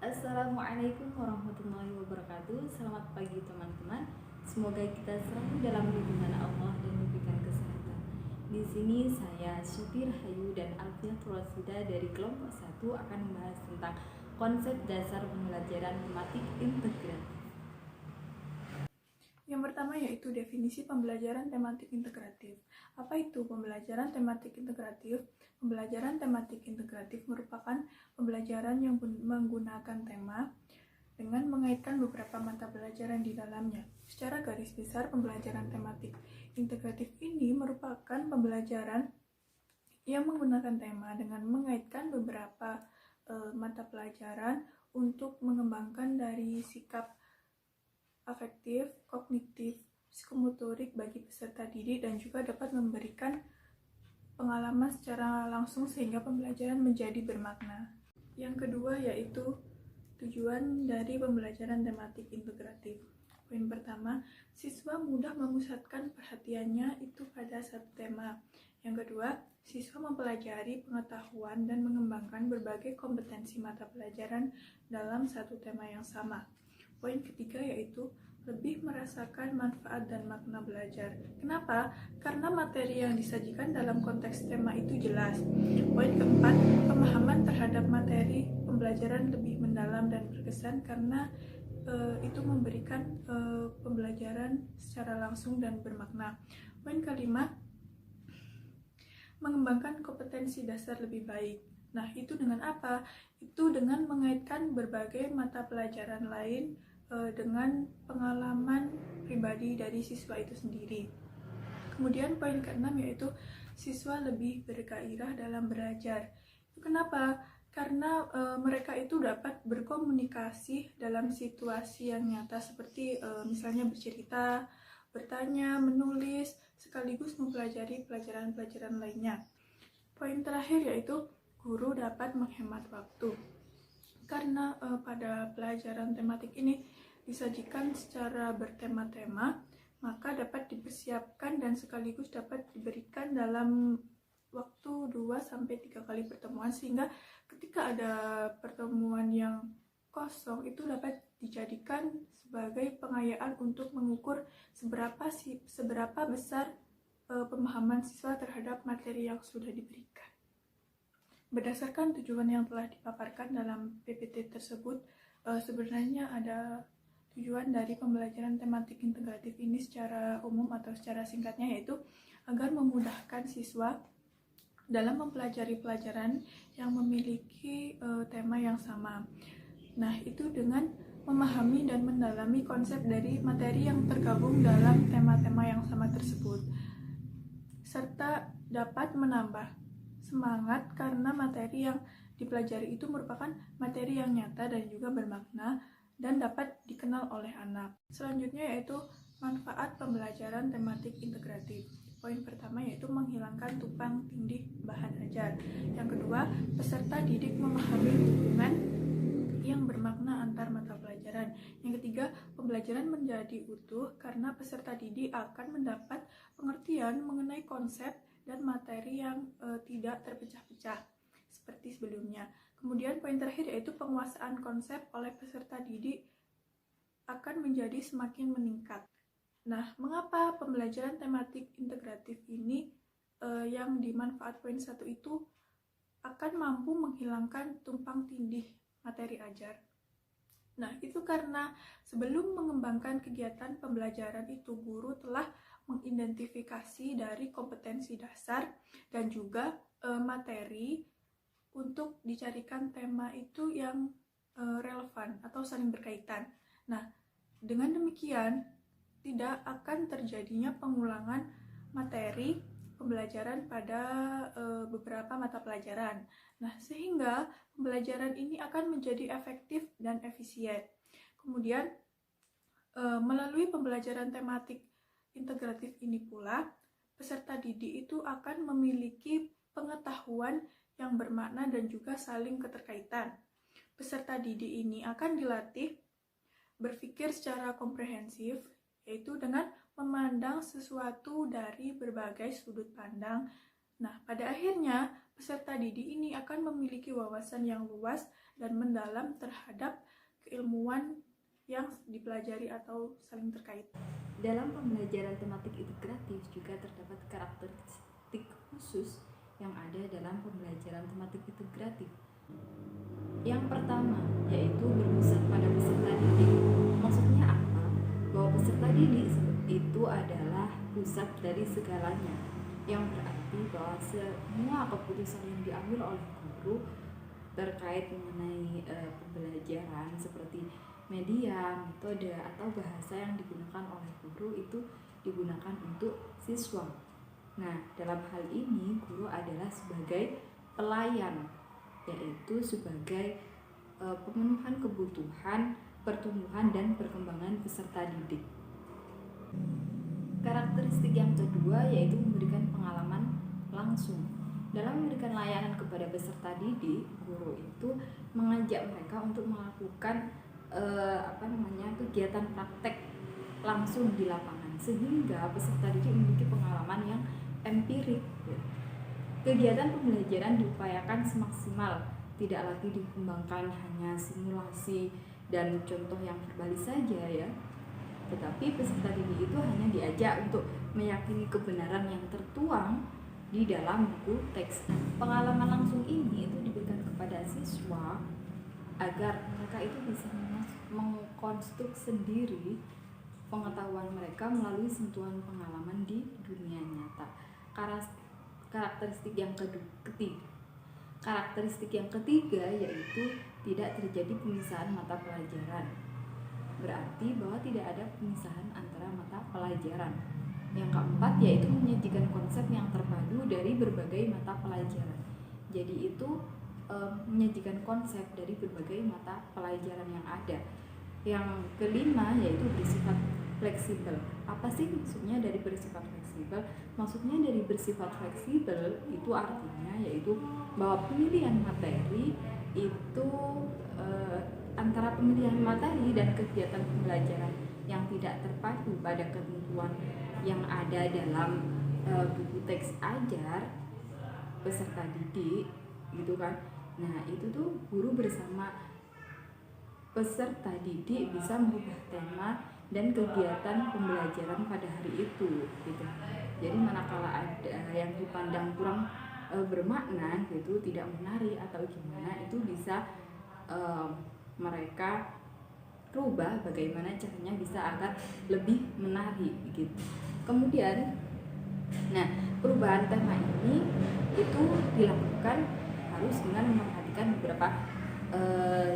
Assalamualaikum warahmatullahi wabarakatuh. Selamat pagi teman-teman. Semoga kita selalu dalam lindungan Allah dan diberikan kesehatan. Di sini saya Syutir Hayu dan Alfiatul Rasida dari kelompok 1 akan membahas tentang konsep dasar pembelajaran tematik integratif. Yang pertama yaitu definisi pembelajaran tematik integratif. Apa itu pembelajaran tematik integratif? Pembelajaran tematik integratif merupakan pembelajaran yang menggunakan tema dengan mengaitkan beberapa mata pelajaran di dalamnya. Secara garis besar, pembelajaran tematik integratif ini merupakan pembelajaran yang menggunakan tema dengan mengaitkan beberapa mata pelajaran untuk mengembangkan dari sikap afektif, kognitif, psikomotorik bagi peserta didik dan juga dapat memberikan pengalaman secara langsung sehingga pembelajaran menjadi bermakna. Yang kedua yaitu tujuan dari pembelajaran tematik integratif. Poin pertama, siswa mudah memusatkan perhatiannya itu pada satu tema. Yang kedua, siswa mempelajari pengetahuan dan mengembangkan berbagai kompetensi mata pelajaran dalam satu tema yang sama. Poin ketiga yaitu lebih merasakan manfaat dan makna belajar. Kenapa? Karena materi yang disajikan dalam konteks tema itu jelas. Poin keempat, pemahaman terhadap materi pembelajaran lebih mendalam dan berkesan karena itu memberikan pembelajaran secara langsung dan bermakna. Poin kelima, mengembangkan kompetensi dasar lebih baik. Nah, itu dengan apa? Itu dengan mengaitkan berbagai mata pelajaran lain dengan pengalaman pribadi dari siswa itu sendiri. Kemudian poin keenam yaitu siswa lebih bergairah dalam belajar. Kenapa? Karena mereka itu dapat berkomunikasi dalam situasi yang nyata seperti misalnya bercerita, bertanya, menulis, sekaligus mempelajari pelajaran-pelajaran lainnya. Poin terakhir yaitu guru dapat menghemat waktu. Karena pada pelajaran tematik ini disajikan secara bertema-tema, maka dapat dipersiapkan dan sekaligus dapat diberikan dalam waktu 2-3 kali pertemuan, sehingga ketika ada pertemuan yang kosong itu dapat dijadikan sebagai pengayaan untuk mengukur seberapa besar pemahaman siswa terhadap materi yang sudah diberikan. Berdasarkan tujuan yang telah dipaparkan dalam PPT tersebut, sebenarnya ada tujuan dari pembelajaran tematik integratif ini secara umum atau secara singkatnya yaitu agar memudahkan siswa dalam mempelajari pelajaran yang memiliki tema yang sama. Nah, itu dengan memahami dan mendalami konsep dari materi yang tergabung dalam tema-tema yang sama tersebut, serta dapat menambah semangat karena materi yang dipelajari itu merupakan materi yang nyata dan juga bermakna dan dapat dikenal oleh anak. Selanjutnya yaitu manfaat pembelajaran tematik integratif. Poin pertama yaitu menghilangkan tumpang tindih bahan ajar. Yang kedua, peserta didik memahami hubungan yang bermakna antar mata pelajaran. Yang ketiga, pembelajaran menjadi utuh karena peserta didik akan mendapat pengertian mengenai konsep dan materi yang tidak terpecah-pecah seperti sebelumnya. Kemudian poin terakhir yaitu penguasaan konsep oleh peserta didik akan menjadi semakin meningkat. Nah, mengapa pembelajaran tematik integratif ini yang di manfaat poin 1 itu akan mampu menghilangkan tumpang tindih materi ajar? Nah, itu karena sebelum mengembangkan kegiatan pembelajaran itu, guru telah mengidentifikasi dari kompetensi dasar dan juga materi untuk dicarikan tema itu yang relevan atau saling berkaitan. Nah, dengan demikian tidak akan terjadinya pengulangan materi pembelajaran pada beberapa mata pelajaran. Nah, sehingga pembelajaran ini akan menjadi efektif dan efisien. Kemudian, melalui pembelajaran tematik integratif ini pula, peserta didik itu akan memiliki pengetahuan yang bermakna dan juga saling keterkaitan. Peserta didik ini akan dilatih berpikir secara komprehensif, yaitu dengan memandang sesuatu dari berbagai sudut pandang Nah, pada akhirnya peserta didik ini akan memiliki wawasan yang luas dan mendalam terhadap keilmuan yang dipelajari atau saling terkait. Dalam pembelajaran tematik integratif juga terdapat karakteristik khusus yang ada dalam pembelajaran tematik integratif. Yang pertama, yaitu berpusat pada peserta didik. Maksudnya apa? Bahwa peserta didik itu adalah pusat dari segalanya, yang berarti bahwa semua keputusan yang diambil oleh guru terkait mengenai pembelajaran seperti media, metode, atau bahasa yang digunakan oleh guru itu digunakan untuk siswa. Nah, dalam hal ini guru adalah sebagai pelayan, yaitu sebagai pemenuhan kebutuhan, pertumbuhan, dan perkembangan peserta didik. Karakteristik yang kedua yaitu memberikan pengalaman langsung. Dalam memberikan layanan kepada peserta didik, guru itu mengajak mereka untuk melakukan kegiatan praktek langsung di lapangan, sehingga peserta didik memiliki pengalaman yang empirik. Kegiatan pembelajaran diupayakan semaksimal, tidak lagi dikembangkan hanya simulasi dan contoh yang verbalis saja ya. Tetapi peserta didik itu hanya diajak untuk meyakini kebenaran yang tertuang di dalam buku teks. Pengalaman langsung ini itu diberikan kepada siswa agar mereka itu bisa mengkonstruk sendiri pengetahuan mereka melalui sentuhan pengalaman di dunia nyata. Karakteristik yang ketiga yaitu tidak terjadi pemisahan mata pelajaran. Berarti bahwa tidak ada pemisahan antara mata pelajaran. Yang keempat yaitu menyajikan konsep yang terpadu dari berbagai mata pelajaran. Jadi itu menyajikan konsep dari berbagai mata pelajaran yang ada. Yang kelima yaitu bersifat fleksibel. Apa sih maksudnya dari bersifat fleksibel? Maksudnya dari bersifat fleksibel itu artinya yaitu bahwa pemilihan materi itu antara pemilihan materi dan kegiatan pembelajaran yang tidak terpadu pada ketentuan yang ada dalam buku teks ajar peserta didik gitu kan. Nah, itu tuh guru bersama peserta didik bisa merubah tema dan kegiatan pembelajaran pada hari itu gitu. Jadi manakala ada yang dipandang kurang bermakna gitu, tidak menarik atau gimana, itu bisa mereka rubah bagaimana caranya bisa agar lebih menarik gitu. Kemudian perubahan tema ini itu dilakukan harus dengan memperhatikan beberapa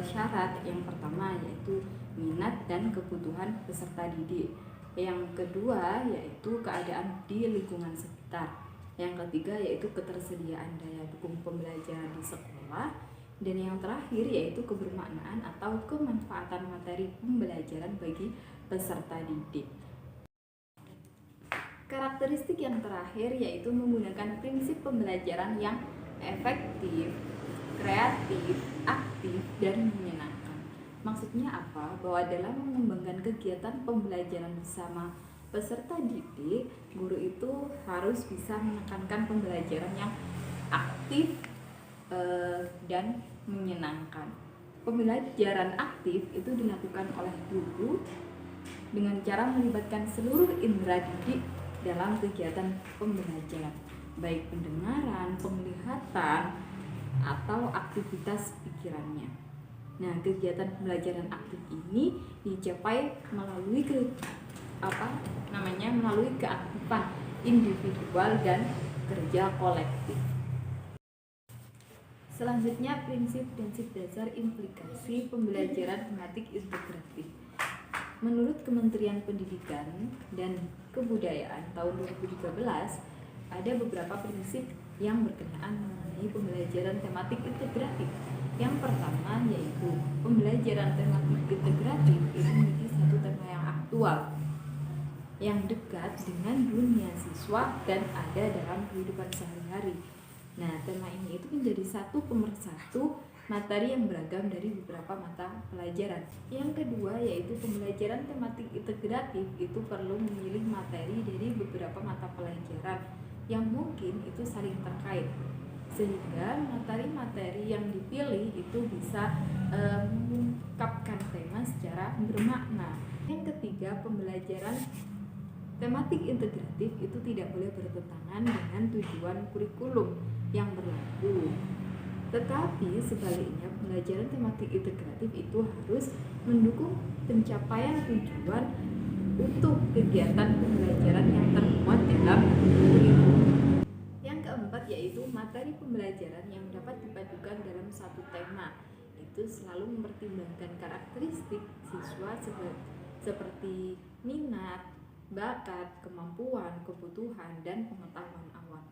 syarat. Yang pertama yaitu minat dan kebutuhan peserta didik. Yang kedua yaitu keadaan di lingkungan sekitar. Yang ketiga yaitu ketersediaan daya dukung pembelajaran di sekolah. Dan yang terakhir yaitu kebermaknaan atau kemanfaatan materi pembelajaran bagi peserta didik. Karakteristik yang terakhir yaitu menggunakan prinsip pembelajaran yang efektif, kreatif, aktif, dan menyenangkan. Maksudnya apa? Bahwa dalam mengembangkan kegiatan pembelajaran bersama peserta didik, guru itu harus bisa menekankan pembelajaran yang aktif dan menyenangkan. Pembelajaran aktif itu dilakukan oleh guru dengan cara melibatkan seluruh indera didik dalam kegiatan pembelajaran, baik pendengaran, penglihatan, atau aktivitas pikirannya. Nah, kegiatan pembelajaran aktif ini dicapai melalui melalui keaktifan individual dan kerja kolektif. Selanjutnya, prinsip-prinsip dasar implikasi pembelajaran tematik integratif. Menurut Kementerian Pendidikan dan Kebudayaan tahun 2013, ada beberapa prinsip yang berkenaan mengenai pembelajaran tematik integratif. Yang pertama yaitu pembelajaran tematik integratif itu memiliki satu tema yang aktual, yang dekat dengan dunia siswa dan ada dalam kehidupan sehari-hari. Nah, tema ini itu menjadi satu pemersatu materi yang beragam dari beberapa mata pelajaran. Yang kedua yaitu pembelajaran tematik integratif itu perlu memilih materi dari beberapa mata pelajaran yang mungkin itu saling terkait, sehingga materi-materi yang dipilih itu bisa mengungkapkan tema secara bermakna. Yang ketiga, pembelajaran tematik integratif itu tidak boleh bertentangan dengan tujuan kurikulum yang berlaku. Tetapi sebaliknya, pembelajaran tematik integratif itu harus mendukung pencapaian tujuan untuk kegiatan pembelajaran yang termuat dalam kurikulum. Yang keempat yaitu materi pembelajaran yang dapat dipadukan dalam satu tema. Itu selalu mempertimbangkan karakteristik siswa seperti minat, bakat, kemampuan, kebutuhan, dan pengetahuan awal.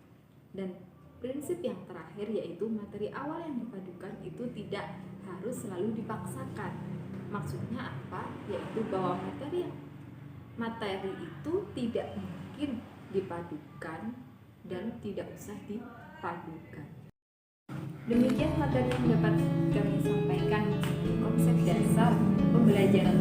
Dan prinsip yang terakhir yaitu materi awal yang dipadukan itu tidak harus selalu dipaksakan. Maksudnya apa? Yaitu bahwa materi itu tidak mungkin dipadukan dan tidak usah dipadukan. Demikian materi yang dapat kami sampaikan, konsep dasar pembelajaran